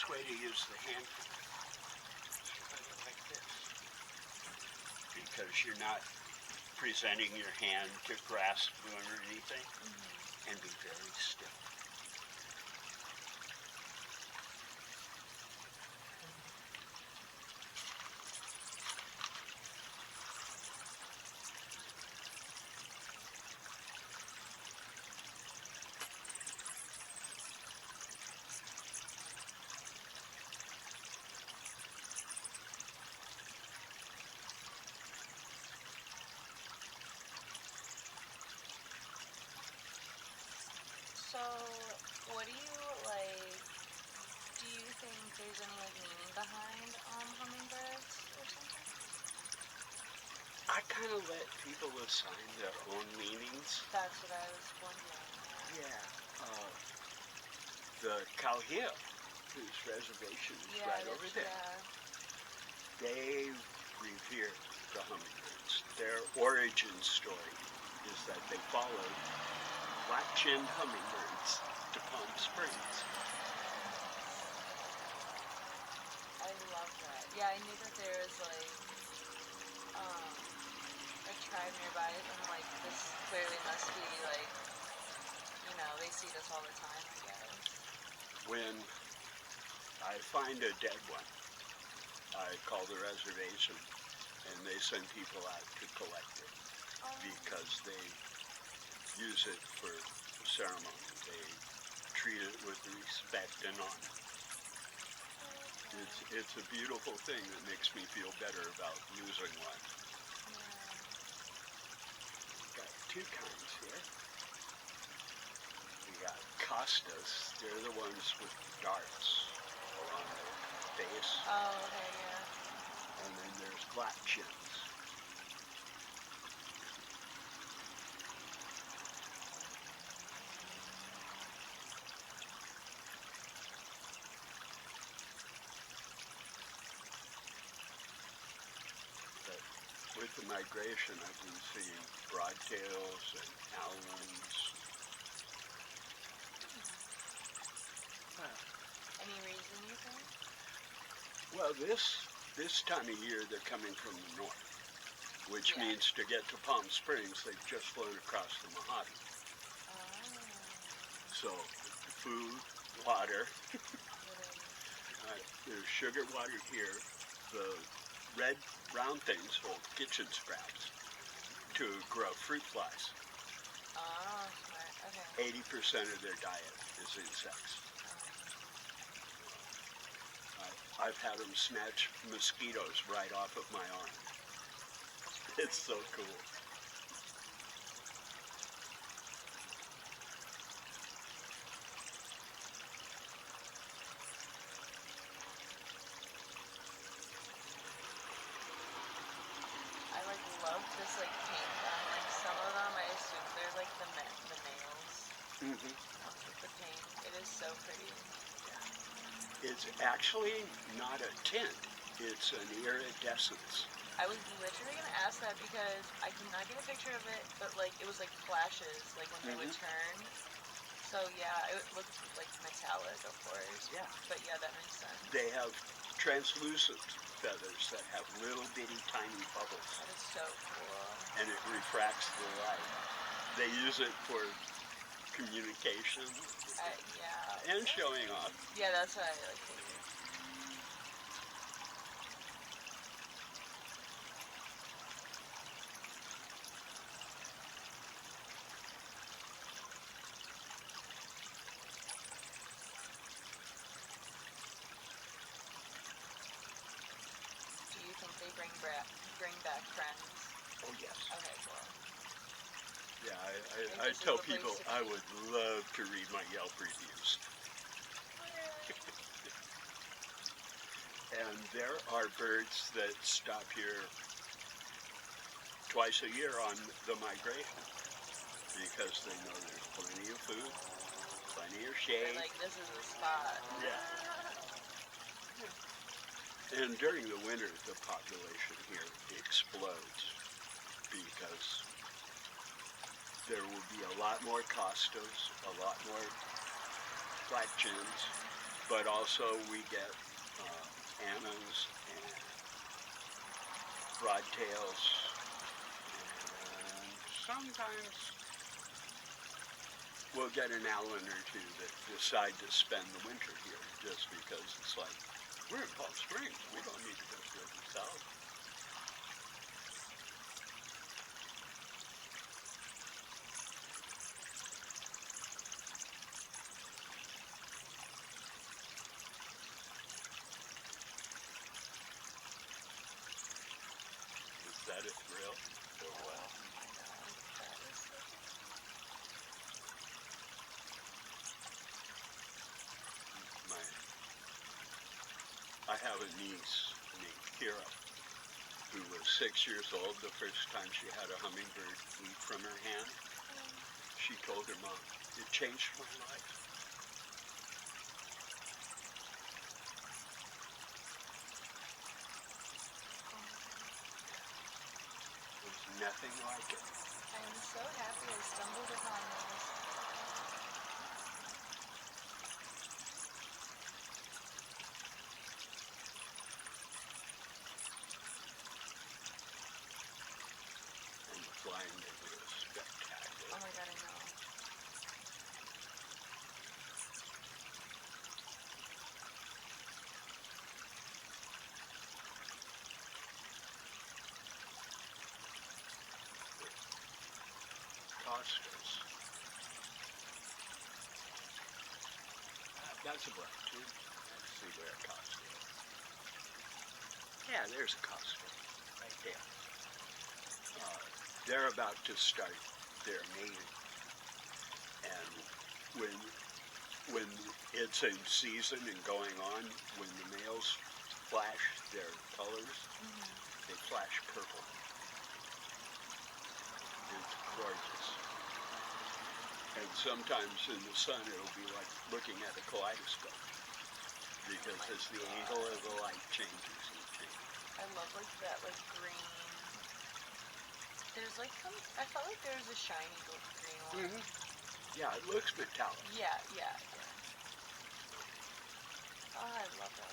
best way to use the hand is like this, because you're not presenting your hand to grasp or anything, and be very still. So, what do you like? Do you think there's any like meaning behind hummingbirds or something? I kind of let people assign their own meanings. That's what I was wondering. Yeah. The Calhia, whose reservation is right over there, they revere the hummingbirds. Their origin story is that they followed black-chinned hummingbirds to Palm Springs. I love that. Yeah, I knew that there was like a tribe nearby, and like this clearly must be like, you know, they see this all the time, I guess. When I find a dead one, I call the reservation, and they send people out to collect it, because they use it for ceremony. They treat it with respect and honor. It's a beautiful thing that makes me feel better about losing one. Got two kinds here. We got costas. They're the ones with darts along their face. Oh, okay, yeah. And then there's black chins. With the migration, I've been seeing broadtails and owls. Any reason you think? Well, this time of year they're coming from the north, which means to get to Palm Springs they've just flown across the Mojave. So food, water. There's sugar water here. The red round things hold kitchen scraps to grow fruit flies. Oh, okay. 80% of their diet is insects. I've had them snatch mosquitoes right off of my arm. It's so cool. Love this like paint on like some of them. I assume they're like the males. With the paint, it is so pretty. It's actually not a tint. It's an iridescence. I was literally gonna ask that because I could not get a picture of it, but like it was like flashes, like when they would turn. So yeah, it looked like metallic, of course. Yeah. But yeah, that makes sense. They have translucent feathers that have little bitty tiny bubbles. That is so cool. And it refracts the light. They use it for communication. Yeah. And showing off. Yeah, that's what I like to do. Do you think they bring back friends? Oh, yes. Okay, cool. Yeah, I tell people I would love to read my Yelp reviews. And there are birds that stop here twice a year on the migration because they know there's plenty of food, plenty of shade. They're like, this is the spot. Yeah. And during the winter, the population here explodes because there will be a lot more costas, a lot more black chins, but also we get Annas and broadtails, and sometimes we'll get an Allen or two that decide to spend the winter here just because it's like, we're in Palm Springs, we don't need to go further south. Is that a thrill or what? Oh my god, that is so I have a niece named Kira who was 6 years old the first time she had a hummingbird eat from her hand. She told her mom, it changed my life. There's nothing like it. I am so happy I stumbled upon this. And the flying they do is spectacular. Oh my god, I know. Costas. That's a black too. Let's see where a Costa is. Yeah, there's a Costa right there. They're about to start their mating, and when it's in season and going on, when the males flash their colors, they flash purple. It's gorgeous. And sometimes in the sun it'll be like looking at a kaleidoscope because as the angle of the light changes and changes. I love like that like green. There's like some, I felt like there was a shiny green one. Yeah, it looks metallic. Yeah. Oh, I love that.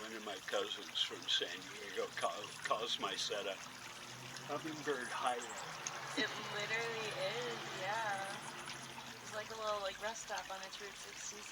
One of my cousins from San Diego calls my set a hummingbird highway. It literally is, yeah. It's like a little like rest stop on its Route 66.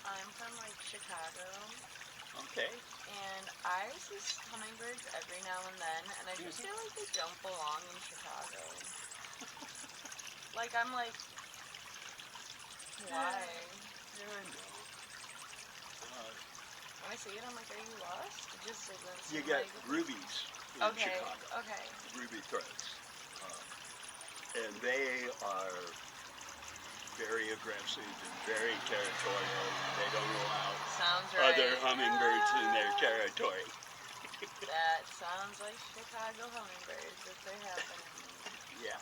I'm from like Chicago. Okay. And I see hummingbirds every now and then, and I just feel like they don't belong in Chicago. Like, I'm like, why? Yeah, I know. When I see it, I'm like, are you lost? It just doesn't You seem get like... rubies in Chicago. Okay. Ruby throats. And they are very aggressive and very territorial. They don't allow Sounds right. other hummingbirds in their territory. That sounds like Chicago hummingbirds if they're happening. Yeah.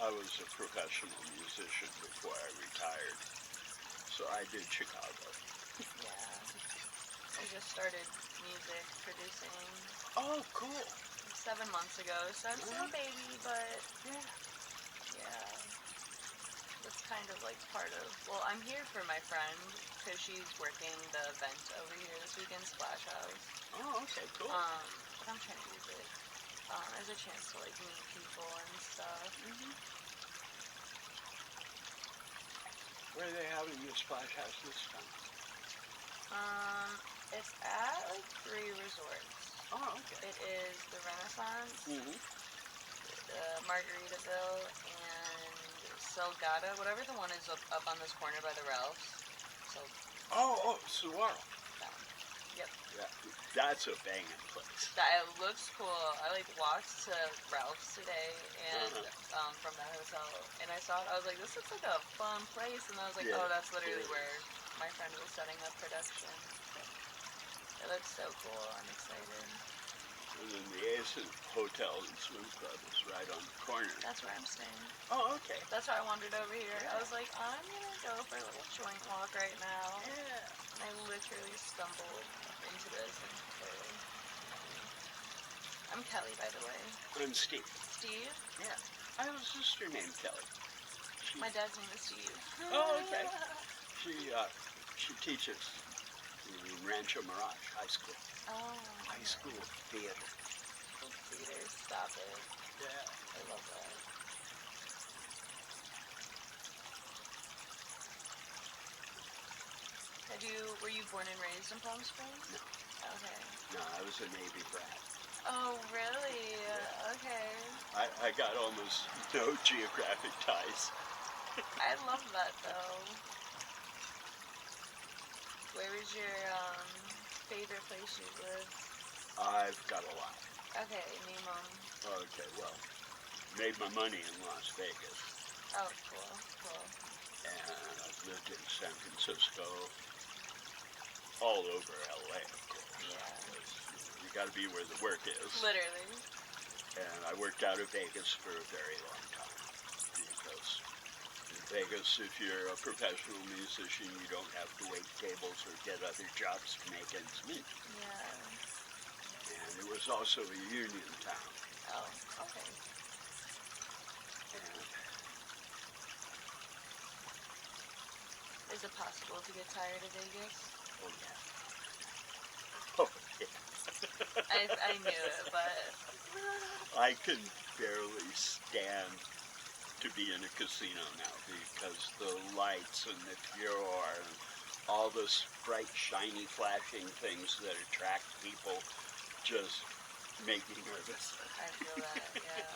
I was a professional musician before I retired, so I did Chicago. Yeah. I just started music producing Oh, cool. 7 months ago, so I'm still a baby, but Yeah. yeah. That's kind of like part of, well, I'm here for my friend, because she's working the event over here this weekend, Splash House. Oh, okay, cool. But I'm trying to use it as a chance to like meet people and stuff. Where are they having the Splash House this time? It's at like 3 resorts. Oh, okay. It is the Renaissance, Margaritaville, and Salgado, whatever the one is up on this corner by the Ralphs. So. Oh, Saguaro. That one. Yep. Yeah, that's a banging place. That looks cool. I like walked to Ralph's today and from that hotel, and I saw it. I was like, this looks like a fun place, and I was like, oh, that's literally where my friend was setting up production. It looks so cool. I'm excited. And then the Ace Hotel and Swim Club is right on the corner. That's where I'm staying. Oh, okay. That's why I wandered over here. Yeah. I was like, I'm gonna go for a little joint walk right now. Yeah. And I literally stumbled into this. And clearly. I'm Kelly, by the way. I'm Steve. Steve? Yeah. I have a sister named Kelly. My dad's name is Steve. Oh, okay. She teaches in Rancho Mirage High School. Oh. High school theater. Theater, stop it. Yeah. I love that. Were you born and raised in Palm Springs? No. Okay. No, I was a Navy brat. Oh, really? Yeah. Okay. I got almost no geographic ties. I love that, though. Where is your favorite place you live? I've got a lot. Okay, name them. Okay, well, made my money in Las Vegas. Oh, cool, cool. And I've lived in San Francisco, all over LA, of course. Yeah. You got to be where the work is. Literally. And I worked out of Vegas for a very long time. Because in Vegas, if you're a professional musician, you don't have to wait tables or get other jobs to make ends meet. Yeah. And it was also a union town. Oh, okay. And is it possible to get tired of Vegas? oh yeah. Oh yeah. I knew it, but I can barely stand to be in a casino now because the lights and the furor and all those bright, shiny, flashing things that attract people just make me nervous. I feel that, yeah.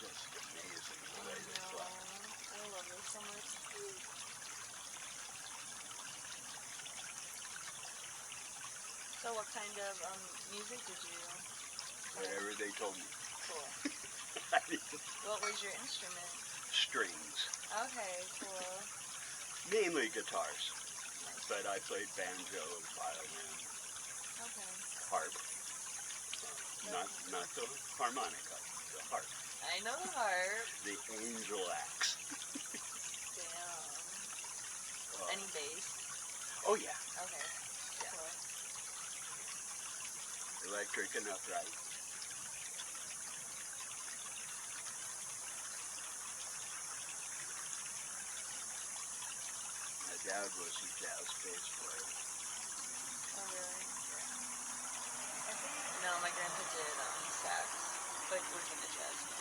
Just amazing the way they fly. I love this so much. So what kind of music did you? Whatever they told me. Cool. I mean, What was your instrument? strings. Okay, cool. Mainly guitars. Nice. But I played banjo, violin, Okay. harp. Not the harmonica, the harp. I know the harp. The angel axe. Damn. Any bass? Oh yeah. Okay. Yeah. Cool. Electric and upright. My dad was a jazz bass player. Oh really? I think no, my grandpa did sax, but was in the jazz band.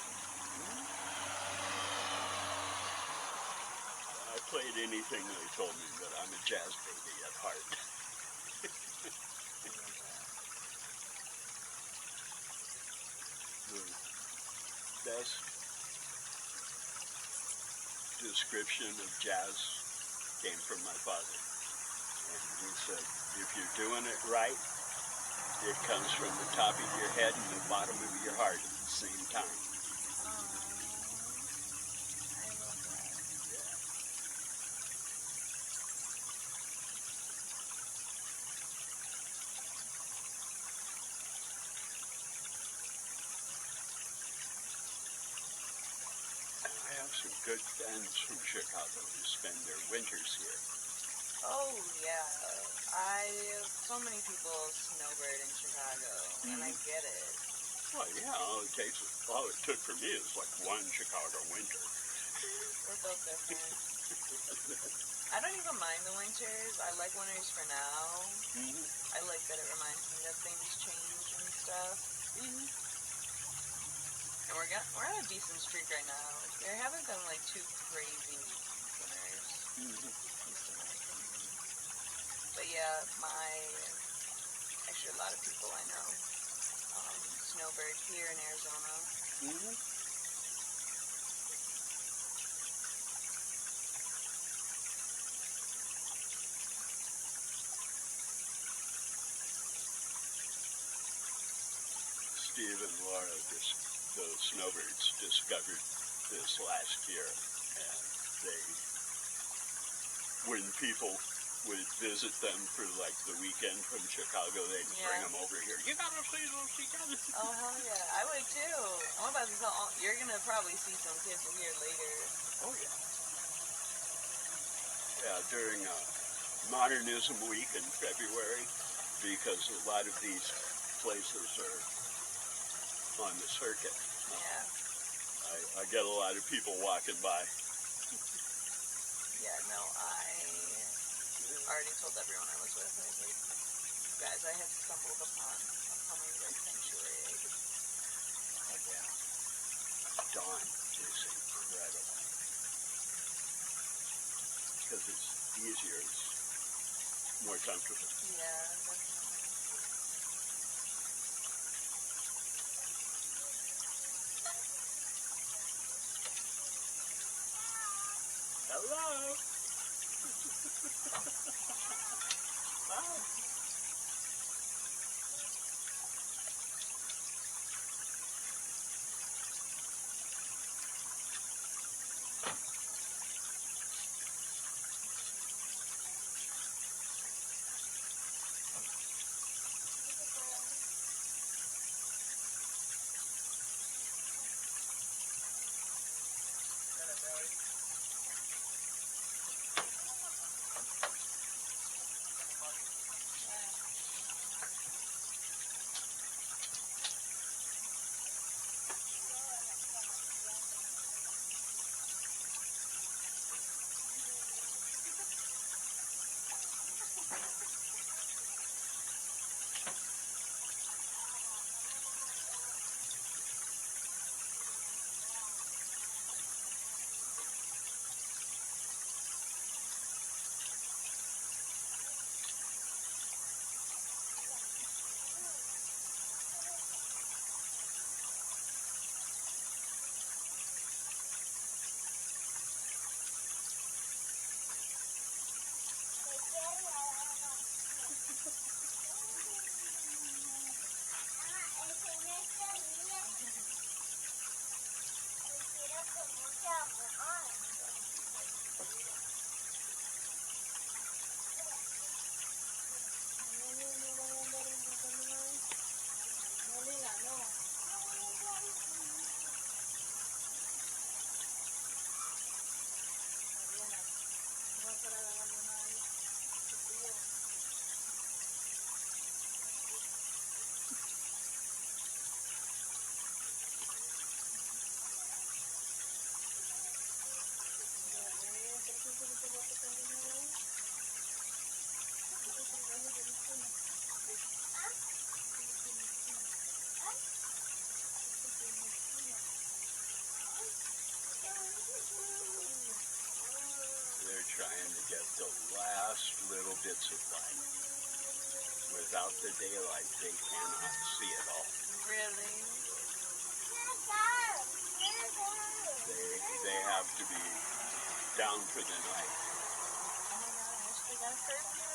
played anything they told me, but I'm a jazz baby at heart. The best description of jazz came from my father. And he said, if you're doing it right, it comes from the top of your head and the bottom of your heart at the same time. I have some good friends from Chicago who spend their winters here. Oh, yeah. So many people snowbird in Chicago, and I get it. Well, yeah, all it took for me is like one Chicago winter. We're both different. I don't even mind the winters. I like winters for now. I like that it reminds me that things change and stuff. And we're on a decent streak right now. There haven't been like too crazy winters. But yeah, actually a lot of people I know snowbird here in Arizona. Steve and Laura, the snowbirds, discovered this last year, and when people would visit them for like the weekend from Chicago, they'd bring them over here. You gotta see those, you gotta see. Oh, hell yeah. I would too. I'm about to tell, you're gonna probably see some kids here later. Oh, yeah. Yeah, during Modernism Week in February, because a lot of these places are on the circuit. Yeah. I get a lot of people walking by. Yeah, no, I already told everyone I was with. I was like, you guys, I have stumbled upon a hummingbird sanctuary. Oh, yeah. Dawn is incredible. Because it's easier, it's more comfortable. Yeah, definitely. Hello. Hi. the last little bits of light. Without the daylight, they cannot see at all. Really? They have to be down for the night. Oh my gosh, they got a curfew.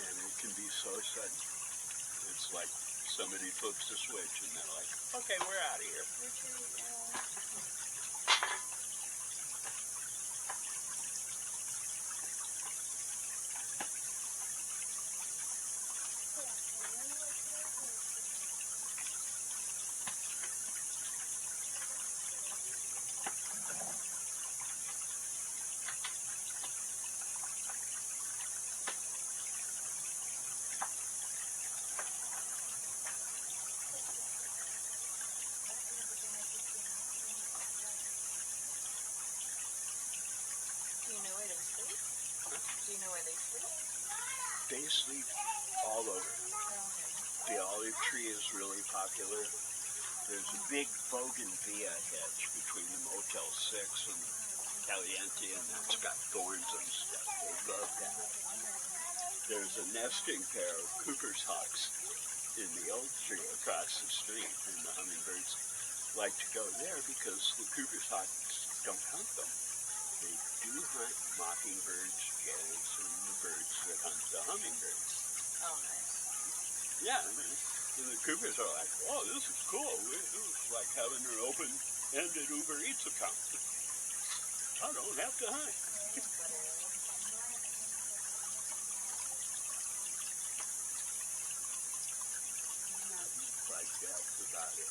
And it can be so sudden. It's like somebody flips the switch and they're like, okay, we're out of here. Retreat, yeah. Do you know where they sleep? Do you know where they sleep? They sleep all over. Okay. The olive tree is really popular. There's a big bougainvillea hedge between the Motel 6 and Caliente, and that's got thorns and stuff. They love that. There's a nesting pair of Cooper's hawks in the oak tree across the street, and the hummingbirds like to go there because the Cooper's hawks don't hunt them. They do hunt mockingbirds, jays, and the birds that hunt the hummingbirds. Oh, nice. Yeah, and the Coopers are like, oh, this is cool. This is like having an open-ended Uber Eats account. I don't have to hunt. Like that's about it.